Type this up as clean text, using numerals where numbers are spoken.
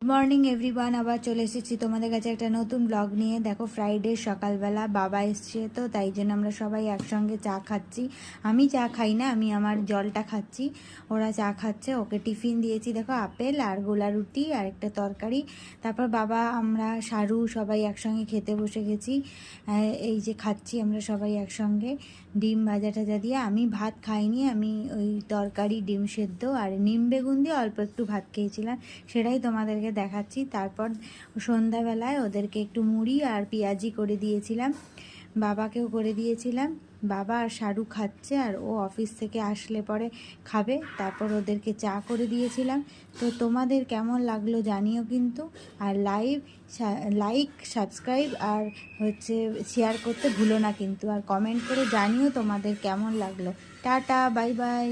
Morning everyone, আবার চলে এসেছি তোমাদের কাছে একটা নতুন ব্লগ নিয়ে। দেখো, ফ্রাইডে সকালবেলা বাবা এসছে, তো তাই জন্য আমরা সবাই একসঙ্গে চা খাচ্ছি। আমি চা খাই না, আমি আমার জলটা খাচ্ছি, ওরা চা খাচ্ছে। ওকে টিফিন দিয়েছি, দেখো আপেল আর গোলা রুটি আর একটা তরকারি। তারপর বাবা, আমরা সারু সবাই একসঙ্গে খেতে বসে গেছি। এই যে খাচ্ছি আমরা সবাই একসঙ্গে ডিম ভাজা টাজা দিয়ে। আমি ভাত খাইনি, আমি ওই তরকারি, ডিম সেদ্ধ আর নিম বেগুন দিয়ে অল্প একটু ভাত খেয়েছিলাম, সেটাই তোমাদেরকে দেখাচ্ছি। তারপর সন্ধ্যাবেলায় ওদেরকে একটু মুড়ি আর পেঁয়াজি করে দিয়েছিলাম, বাবাকেও করে দিয়েছিলাম। বাবা আর শাহরুখ খাচ্ছে, আর ও অফিস থেকে আসলে পরে খাবে। তারপর ওদেরকে চা করে দিয়েছিলাম। তো তোমাদের কেমন লাগলো জানিও কিন্তু। আর লাইক সাবস্ক্রাইব আর শেয়ার করতে ভুলো না কিন্তু। আর কমেন্ট করে জানিও তোমাদের কেমন লাগলো। Tata, bye bye.